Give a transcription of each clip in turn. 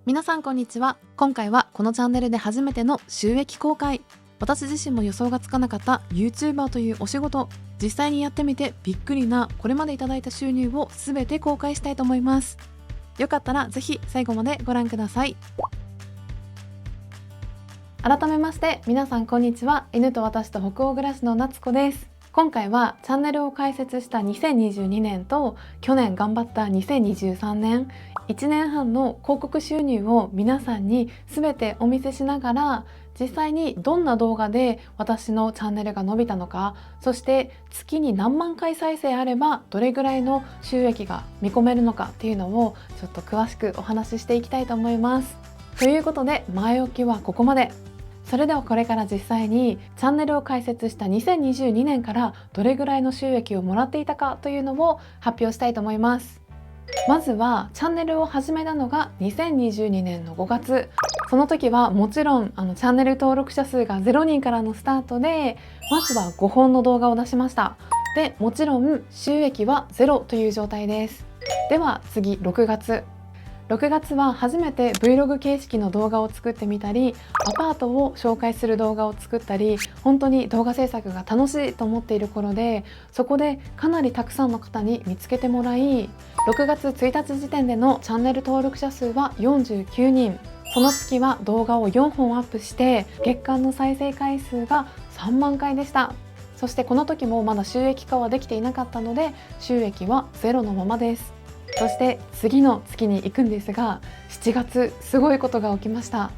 皆さんこんにちは。今回はこのチャンネルで初めての収益公開。私自身も予想がつかなかった YouTuber というお仕事、実際にやってみてびっくりなこれまでいただいた収入をすべて公開したいと思います。よかったらぜひ最後までご覧ください。改めまして皆さんこんにちは。犬と私と北欧暮らしの夏子です。今回はチャンネルを開設した2022年と去年頑張った2023年1年半の広告収入を皆さんに全てお見せしながら、実際にどんな動画で私のチャンネルが伸びたのか、そして月に何万回再生あればどれぐらいの収益が見込めるのかっていうのをちょっと詳しくお話ししていきたいと思います。ということで前置きはここまで。それではこれから実際にチャンネルを開設した2022年からどれぐらいの収益をもらっていたかというのを発表したいと思います。まずはチャンネルを始めたのが2022年の5月。その時はもちろんチャンネル登録者数が0人からのスタートで、まずは5本の動画を出しました。でもちろん収益はゼロという状態です。では次6月は初めて Vlog 形式の動画を作ってみたり、アパートを紹介する動画を作ったり、本当に動画制作が楽しいと思っている頃で、そこでかなりたくさんの方に見つけてもらい、6月1日時点でのチャンネル登録者数は49人。その月は動画を4本アップして月間の再生回数が3万回でした。そしてこの時もまだ収益化はできていなかったので収益はゼロのままです。そして次の月に行くんですが、7月すごいことが起きました。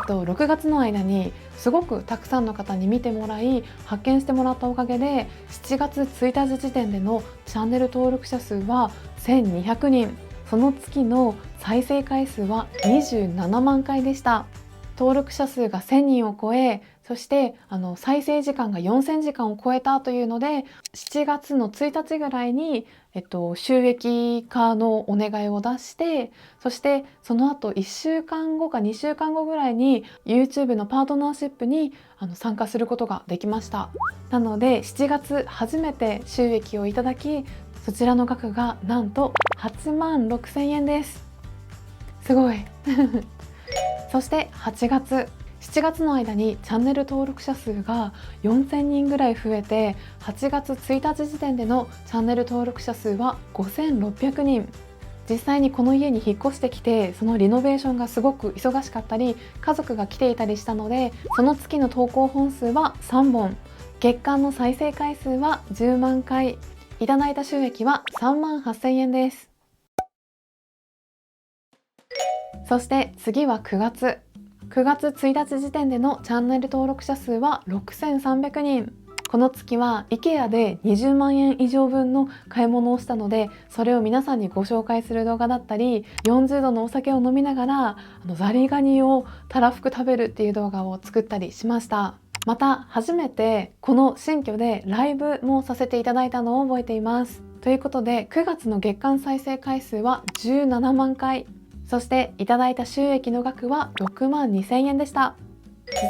6月の間にすごくたくさんの方に見てもらい発見してもらったおかげで、7月1日時点でのチャンネル登録者数は1200人。その月の再生回数は27万回でした。登録者数が1000人を超え、そして再生時間が4000時間を超えたというので、7月の1日ぐらいに、収益化のお願いを出して、そしてその後1週間後か2週間後ぐらいに YouTube のパートナーシップに参加することができました。なので7月初めて収益をいただき、そちらの額がなんと8万6000円です。すごいそして7月の間にチャンネル登録者数が4000人ぐらい増えて、8月1日時点でのチャンネル登録者数は5600人。実際にこの家に引っ越してきて、そのリノベーションがすごく忙しかったり、家族が来ていたりしたので、その月の投稿本数は3本、月間の再生回数は10万回、いただいた収益は3万8000円です。そして次は9月1日時点でのチャンネル登録者数は6300人。この月は IKEA で20万円以上分の買い物をしたので、それを皆さんにご紹介する動画だったり、40度のお酒を飲みながらザリガニをたらふく食べるっていう動画を作ったりしました。また初めてこの新居でライブもさせていただいたのを覚えています。ということで9月の月間再生回数は17万回。そしていただいた収益の額は6万2000円でした。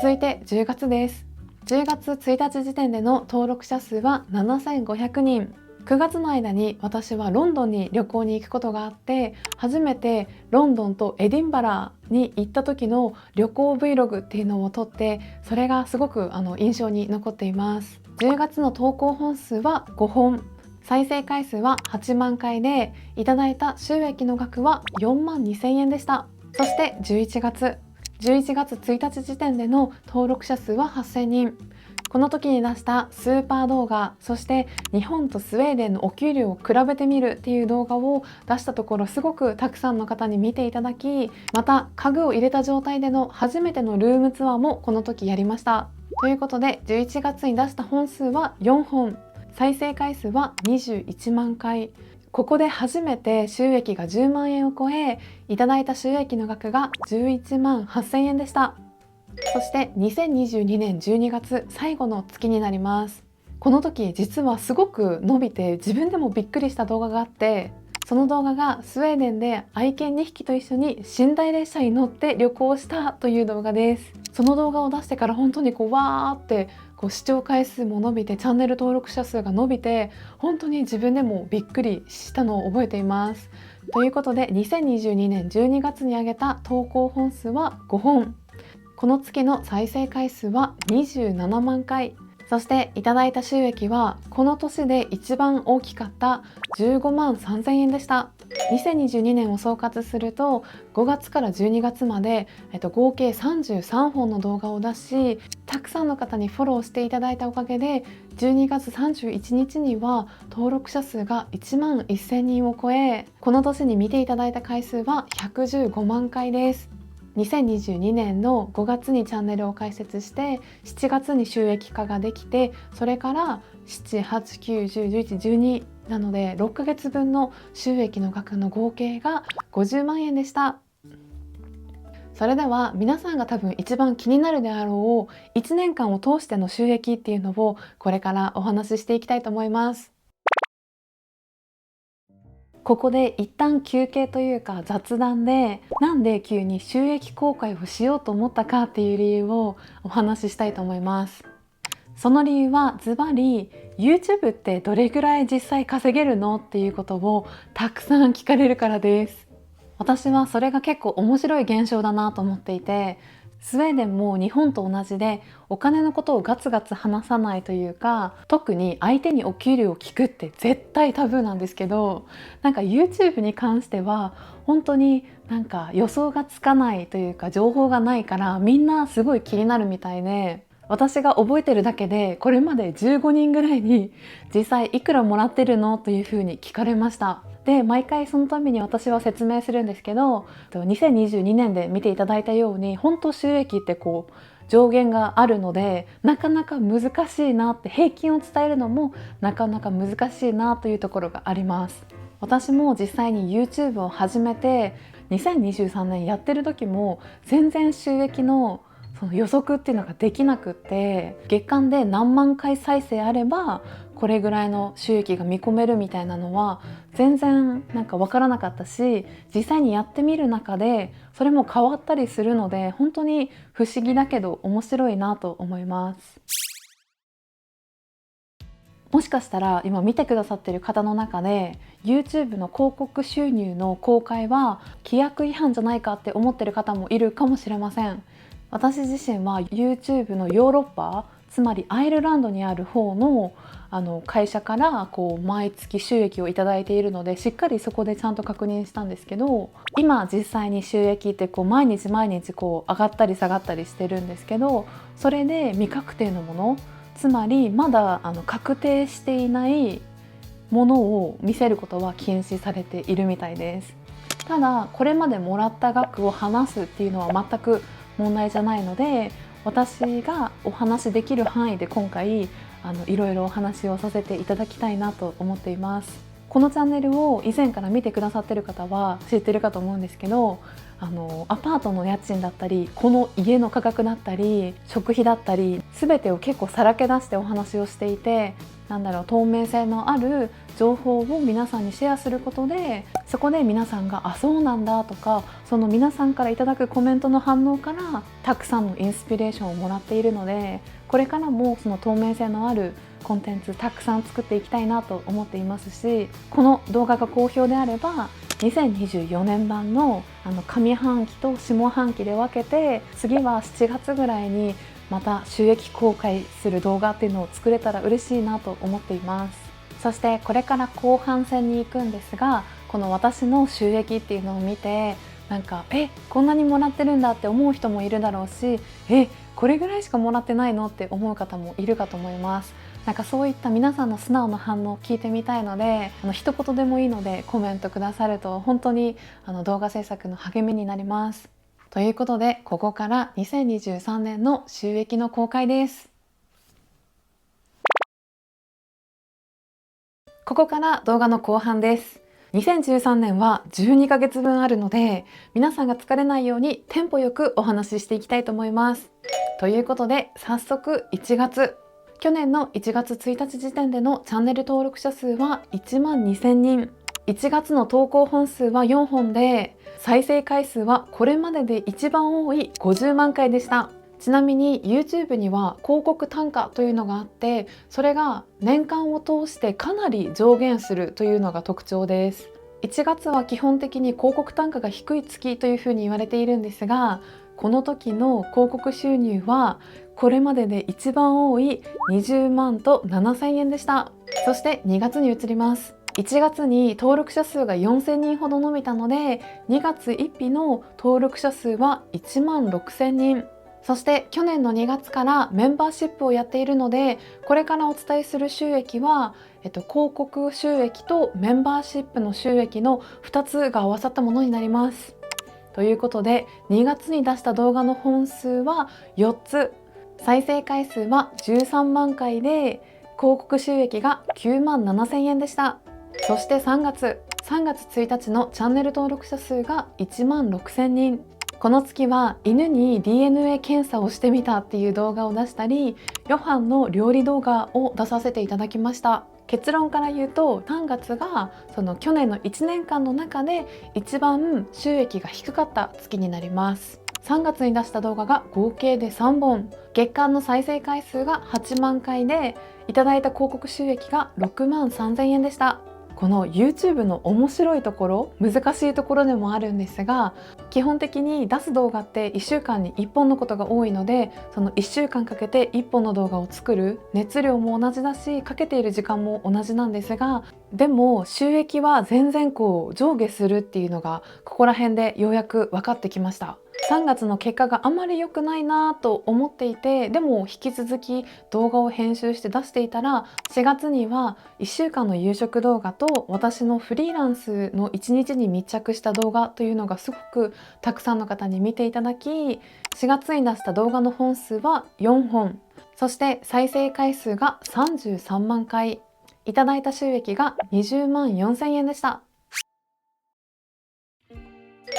続いて10月です。10月1日時点での登録者数は7500人。9月の間に私はロンドンに旅行に行くことがあって、初めてロンドンとエディンバラに行った時の旅行 Vlog っていうのを撮って、それがすごく印象に残っています。10月の投稿本数は5本。再生回数は8万回で、いただいた収益の額は4万2000円でした。そして11月1日時点での登録者数は8000人。この時に出したスーパー動画、そして日本とスウェーデンのお給料を比べてみるっていう動画を出したところ、すごくたくさんの方に見ていただき、また家具を入れた状態での初めてのルームツアーもこの時やりました。ということで11月に出した本数は4本。再生回数は21万回。ここで初めて収益が10万円を超え、いただいた収益の額が11万8000円でした。そして2022年12月最後の月になります。この時実はすごく伸びて自分でもびっくりした動画があって、その動画がスウェーデンで愛犬2匹と一緒に寝台列車に乗って旅行したという動画です。その動画を出してから本当にわーって視聴回数も伸びて、チャンネル登録者数が伸びて、本当に自分でもびっくりしたのを覚えています。ということで2022年12月に上げた投稿本数は5本。この月の再生回数は27万回。そしていただいた収益はこの年で一番大きかった15万3000円でした。2022年を総括すると5月から12月まで、合計33本の動画を出し、たくさんの方にフォローしていただいたおかげで12月31日には登録者数が1万1000人を超え、この年に見ていただいた回数は115万回です。2022年の5月にチャンネルを開設して7月に収益化ができて、それから7、8、9、10、11、12なので6ヶ月分の収益の額の合計が50万円でした。それでは皆さんが多分一番気になるであろう1年間を通しての収益っていうのをこれからお話ししていきたいと思います。ここで一旦休憩というか雑談で、なんで急に収益公開をしようと思ったかっていう理由をお話ししたいと思います。その理由はズバリ YouTube ってどれぐらい実際稼げるのっていうことをたくさん聞かれるからです。私はそれが結構面白い現象だなと思っていて、スウェーデンも日本と同じでお金のことをガツガツ話さないというか、特に相手にお給料を聞くって絶対タブーなんですけど、なんか YouTube に関しては本当になんか予想がつかないというか情報がないからみんなすごい気になるみたいで、私が覚えてるだけでこれまで15人ぐらいに実際いくらもらってるのというふうに聞かれました。で毎回そのために私は説明するんですけど、2022年で見ていただいたように本当収益って上限があるので、なかなか難しいなって、平均を伝えるのもなかなか難しいなというところがあります。私も実際に YouTube を始めて2023年やってる時も全然収益のその予測っていうのができなくって、月間で何万回再生あればこれぐらいの収益が見込めるみたいなのは全然なんか分からなかったし、実際にやってみる中でそれも変わったりするので本当に不思議だけど面白いなと思います。もしかしたら今見てくださっている方の中で YouTube の広告収入の公開は規約違反じゃないかって思ってる方もいるかもしれません。私自身は YouTube のヨーロッパ、つまりアイルランドにある方の会社から毎月収益をいただいているので、しっかりそこでちゃんと確認したんですけど、今実際に収益って毎日毎日上がったり下がったりしてるんですけど、それで未確定のもの、つまりまだ確定していないものを見せることは禁止されているみたいです。ただこれまでもらった額を話すっていうのは全く問題じゃないので、私がお話しできる範囲で今回いろいろお話をさせていただきたいなと思っています。このチャンネルを以前から見てくださってる方は知ってるかと思うんですけど、アパートの家賃だったり、この家の価格だったり、食費だったり、全てを結構さらけ出してお話をしていて、透明性のある情報を皆さんにシェアすることで、そこで皆さんがそうなんだとか、その皆さんからいただくコメントの反応からたくさんのインスピレーションをもらっているので、これからもその透明性のあるコンテンツたくさん作っていきたいなと思っていますし、この動画が好評であれば2024年版の上半期と下半期で分けて、次は7月ぐらいにまた収益公開する動画っていうのを作れたら嬉しいなと思っています。そしてこれから後半戦に行くんですが、この私の収益っていうのを見てこんなにもらってるんだって思う人もいるだろうし、これぐらいしかもらってないのって思う方もいるかと思います。そういった皆さんの素直な反応を聞いてみたいので、一言でもいいのでコメントくださると本当に動画制作の励みになります。ということで、ここから2023年の収益の公開です。ここから動画の後半です。2013年は12ヶ月分あるので、皆さんが疲れないようにテンポよくお話ししていきたいと思います。ということで、早速1月。去年の1月1日時点でのチャンネル登録者数は1万2000人。1月の投稿本数は4本で、再生回数はこれまでで一番多い50万回でした。ちなみに YouTube には広告単価というのがあって、それが年間を通してかなり上限するというのが特徴です。1月は基本的に広告単価が低い月というふうに言われているんですが、この時の広告収入はこれまでで一番多い20万と7000円でした。そして2月に移ります。1月に登録者数が4000人ほど伸びたので、2月1日の登録者数は1万6000人。そして去年の2月からメンバーシップをやっているので、これからお伝えする収益は、広告収益とメンバーシップの収益の2つが合わさったものになります。ということで、2月に出した動画の本数は4つ、再生回数は13万回で、広告収益が9万7000円でした。そして3月1日のチャンネル登録者数が1万6000人。この月は犬に DNA 検査をしてみたっていう動画を出したり、ヨハンの料理動画を出させていただきました。結論から言うと、3月がその去年の1年間の中で一番収益が低かった月になります。3月に出した動画が合計で3本、月間の再生回数が8万回で、いただいた広告収益が6万3000円でした。この YouTube の面白いところ、難しいところでもあるんですが、基本的に出す動画って1週間に1本のことが多いので、その1週間かけて1本の動画を作る熱量も同じだし、かけている時間も同じなんですが、でも収益は全然上下するっていうのがここら辺でようやく分かってきました。3月の結果があまり良くないなと思っていて、でも引き続き動画を編集して出していたら、4月には1週間の夕食動画と私のフリーランスの1日に密着した動画というのがすごくたくさんの方に見ていただき、4月に出した動画の本数は4本、そして再生回数が33万回、いただいた収益が20万4000円でした。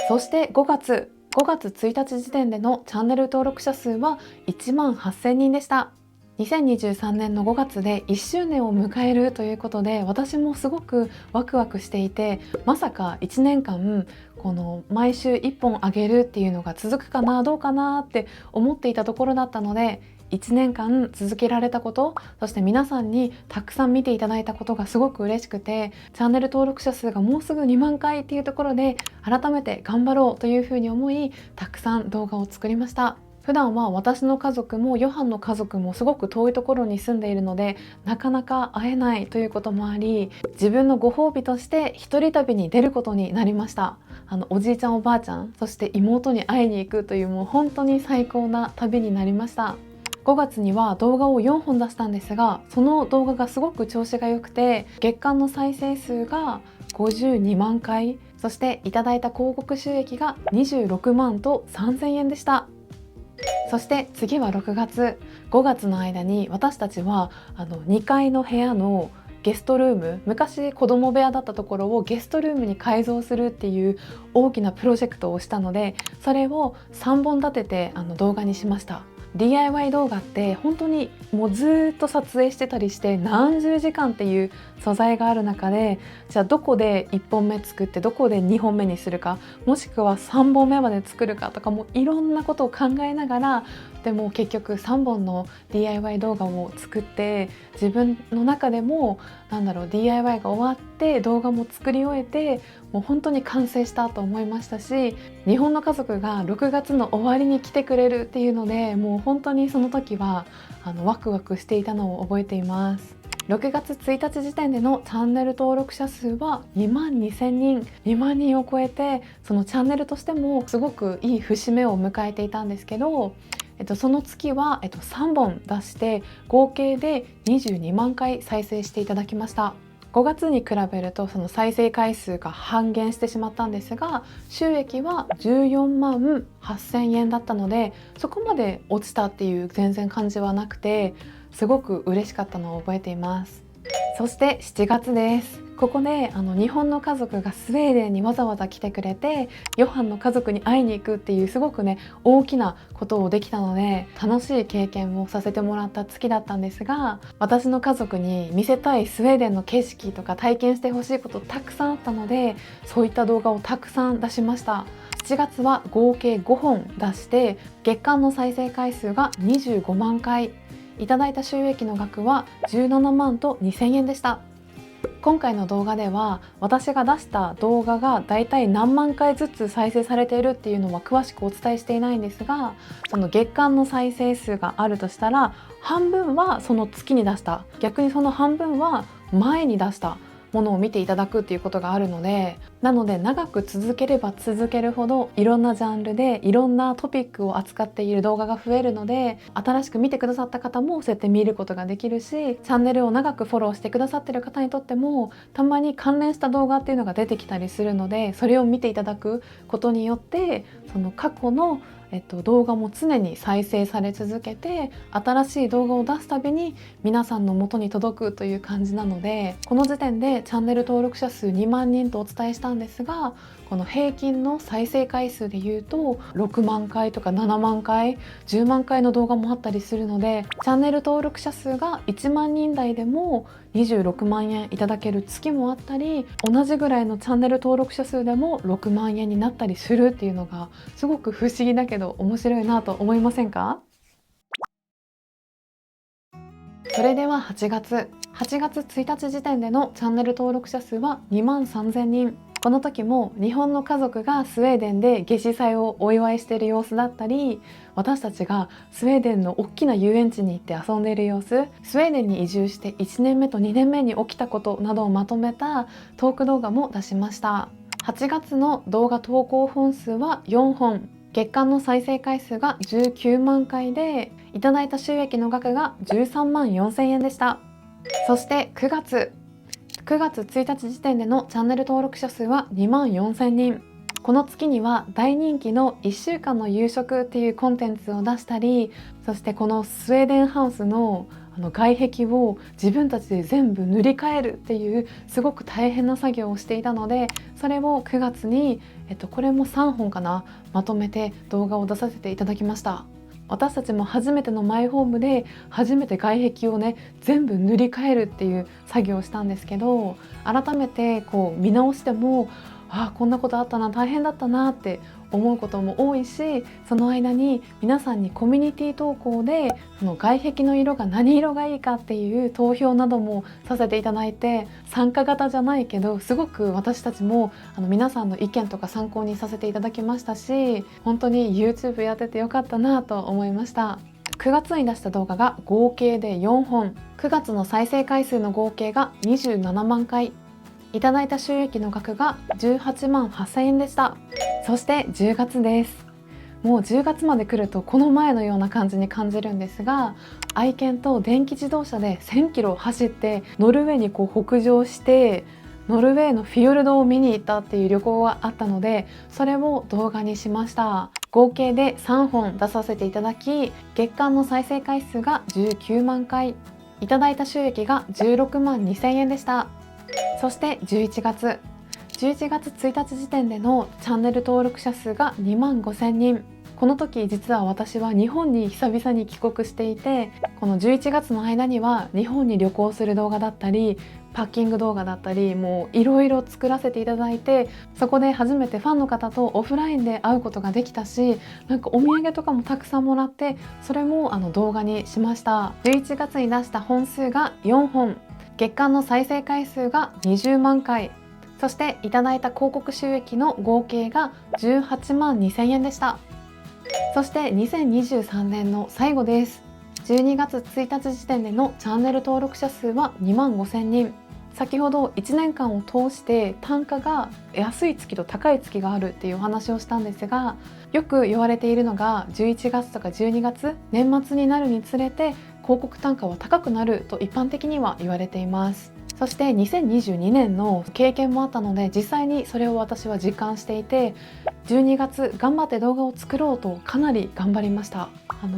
そして5月1日時点でのチャンネル登録者数は1万8000人でした。2023年の5月で1周年を迎えるということで、私もすごくワクワクしていて、まさか1年間この毎週1本上げるっていうのが続くかなどうかなって思っていたところだったので、1年間続けられたこと、そして皆さんにたくさん見ていただいたことがすごく嬉しくて、チャンネル登録者数がもうすぐ2万回っていうところで改めて頑張ろうというふうに思い、たくさん動画を作りました。普段は私の家族もヨハンの家族もすごく遠いところに住んでいるので、なかなか会えないということもあり、自分のご褒美として一人旅に出ることになりました。おじいちゃんおばあちゃん、そして妹に会いに行くという、もう本当に最高な旅になりました。5月には動画を4本出したんですが、その動画がすごく調子が良くて、月間の再生数が52万回、そしていただいた広告収益が26万と3000円でした。そして次は6月、5月の間に私たちは2階の部屋のゲストルーム、昔子供部屋だったところをゲストルームに改造するっていう大きなプロジェクトをしたので、それを3本立てて動画にしました。DIY 動画って本当にもうずっと撮影してたりして、何十時間っていう素材がある中で、じゃあどこで1本目作ってどこで2本目にするか、もしくは3本目まで作るかとか、もいろんなことを考えながら、でも結局3本の DIY 動画を作って、自分の中でもDIY が終わって動画も作り終えて、もう本当に完成したと思いましたし、日本の家族が6月の終わりに来てくれるっていうので、もう本当にその時はワクワクしていたのを覚えています。6月1日時点でのチャンネル登録者数は2万2000人、2万人を超えて、そのチャンネルとしてもすごくいい節目を迎えていたんですけど、その月は、3本出して合計で22万回再生していただきました。5月に比べるとその再生回数が半減してしまったんですが、収益は14万8000円だったので、そこまで落ちたっていう全然感じはなくて、すごく嬉しかったのを覚えています。そして7月です。ここで日本の家族がスウェーデンにわざわざ来てくれて、ヨハンの家族に会いに行くっていうすごく大きなことをできたので、楽しい経験をさせてもらった月だったんですが、私の家族に見せたいスウェーデンの景色とか体験してほしいことたくさんあったので、そういった動画をたくさん出しました。7月は合計5本出して、月間の再生回数が25万回、いただいた収益の額は17万と2000円でした。今回の動画では私が出した動画がだいたい何万回ずつ再生されているっていうのは詳しくお伝えしていないんですが、その月間の再生数があるとしたら半分はその月に出した、逆にその半分は前に出したものを見ていただくっていうことがあるので、なので長く続ければ続けるほどいろんなジャンルでいろんなトピックを扱っている動画が増えるので、新しく見てくださった方もそうやって見ることができるし、チャンネルを長くフォローしてくださってる方にとってもたまに関連した動画っていうのが出てきたりするので、それを見ていただくことによってその過去の動画も常に再生され続けて、新しい動画を出すたびに皆さんの元に届くという感じなので、この時点でチャンネル登録者数2万人とお伝えしたんですが、この平均の再生回数でいうと6万回とか7万回、10万回の動画もあったりするので、チャンネル登録者数が1万人台でも26万円いただける月もあったり、同じぐらいのチャンネル登録者数でも6万円になったりするっていうのがすごく不思議だけど面白いなと思いませんか？それでは8月1日時点でのチャンネル登録者数は2万3000人。この時も日本の家族がスウェーデンで夏至祭をお祝いしている様子だったり、私たちがスウェーデンの大きな遊園地に行って遊んでいる様子、スウェーデンに移住して1年目と2年目に起きたことなどをまとめたトーク動画も出しました。8月の動画投稿本数は4本、月間の再生回数が19万回で、いただいた収益の額が13万4000円でした。そして9月1日時点でのチャンネル登録者数は2万4000人。この月には大人気の1週間の夕食っていうコンテンツを出したり、そしてこのスウェーデンハウスの外壁を自分たちで全部塗り替えるっていうすごく大変な作業をしていたので、それを9月に、これも3本かな、まとめて動画を出させていただきました。私たちも初めてのマイホームで初めて外壁をね全部塗り替えるっていう作業をしたんですけど、改めてこう見直しても、こんなことあったな、大変だったなって思うことも多いし、その間に皆さんにコミュニティ投稿でその外壁の色が何色がいいかっていう投票などもさせていただいて、参加型じゃないけどすごく私たちも皆さんの意見とか参考にさせていただきましたし、本当に YouTube やっててよかったなと思いました。9月に出した動画が合計で4本、9月の再生回数の合計が27万回、いただいた収益の額が18万8000円でした。そして10月です。もう10月まで来るとこの前のような感じに感じるんですが、愛犬と電気自動車で1000キロ走ってノルウェーにこう北上して、ノルウェーのフィヨルドを見に行ったっていう旅行があったので、それを動画にしました。合計で3本出させていただき、月間の再生回数が19万回、いただいた収益が16万2000円でした。そして11月1日時点でのチャンネル登録者数が2万5000人。この時実は私は日本に久々に帰国していて、この11月の間には日本に旅行する動画だったりパッキング動画だったり、もういろいろ作らせていただいて、そこで初めてファンの方とオフラインで会うことができたし、なんかお土産とかもたくさんもらって、それも動画にしました。11月に出した本数が4本、月間の再生回数が20万回、そしていただいた広告収益の合計が18万2000円でした。そして2023年の最後です。12月1日時点でのチャンネル登録者数は2万5000人。先ほど1年間を通して単価が安い月と高い月があるっていうお話をしたんですが、よく言われているのが11月とか12月、年末になるにつれて広告単価は高くなると一般的には言われています。そして2022年の経験もあったので、実際にそれを私は実感していて、12月頑張って動画を作ろうとかなり頑張りました。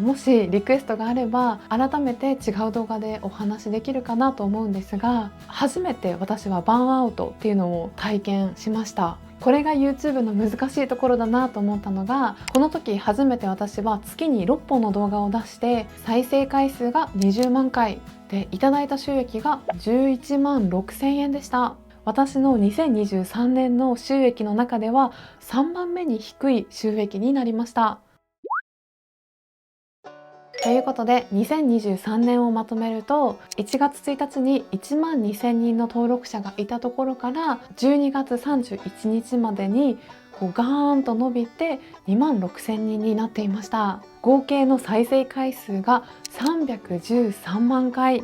もしリクエストがあれば改めて違う動画でお話できるかなと思うんですが、初めて私はバーンアウトっていうのを体験しました。これが YouTube の難しいところだなと思ったのが、この時初めて私は月に6本の動画を出して再生回数が20万回で、いただいた収益が11万6000円でした。私の2023年の収益の中では3番目に低い収益になりました。ということで2023年をまとめると、1月1日に1万2000人の登録者がいたところから12月31日までにガーンと伸びて2万6000人になっていました。合計の再生回数が313万回、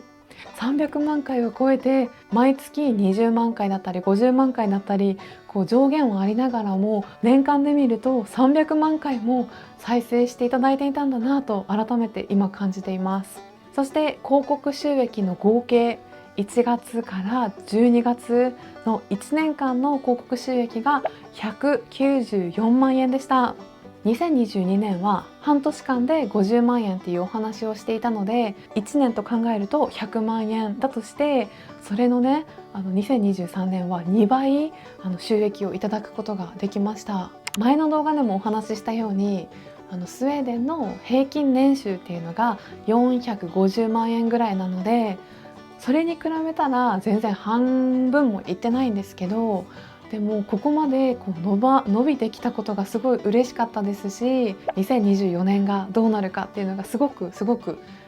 300万回を超えて、毎月20万回だったり50万回だったり上限はありながらも、年間で見ると300万回も再生していただいていたんだなと改めて今感じています。そして広告収益の合計、1月から12月の1年間の広告収益が194万円でした。2022年は半年間で50万円っていうお話をしていたので、1年と考えると100万円だとして、それのね2023年は2倍収益をいただくことができました。前の動画でもお話ししたように、スウェーデンの平均年収っていうのが450万円ぐらいなので、それに比べたら全然半分もいってないんですけど、でもここまで伸びてきたことがすごい嬉しかったですし、2024年がどうなるかっていうのがすごく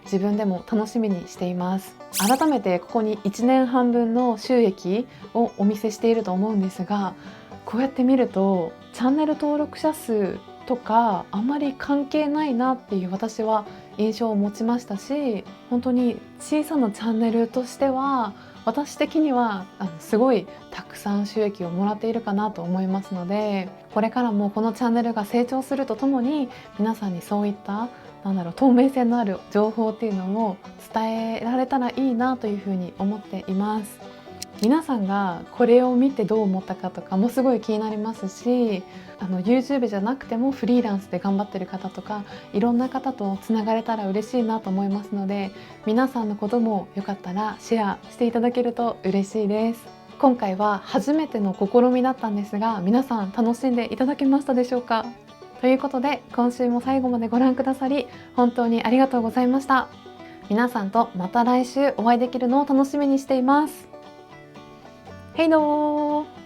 自分でも楽しみにしています。改めてここに1年半分の収益をお見せしていると思うんですが、こうやって見るとチャンネル登録者数とかあまり関係ないなっていう私は印象を持ちましたし、本当に小さなチャンネルとしては私的にはすごいたくさん収益をもらっているかなと思いますので、これからもこのチャンネルが成長するとともに、皆さんにそういった透明性のある情報っていうのを伝えられたらいいなというふうに思っています。皆さんがこれを見てどう思ったかとかもすごい気になりますし、YouTube じゃなくてもフリーランスで頑張ってる方とか、いろんな方とつながれたら嬉しいなと思いますので、皆さんのこともよかったらシェアしていただけると嬉しいです。今回は初めての試みだったんですが、皆さん楽しんでいただけましたでしょうか？ということで、今週も最後までご覧くださり本当にありがとうございました。皆さんとまた来週お会いできるのを楽しみにしています。ヘイドー。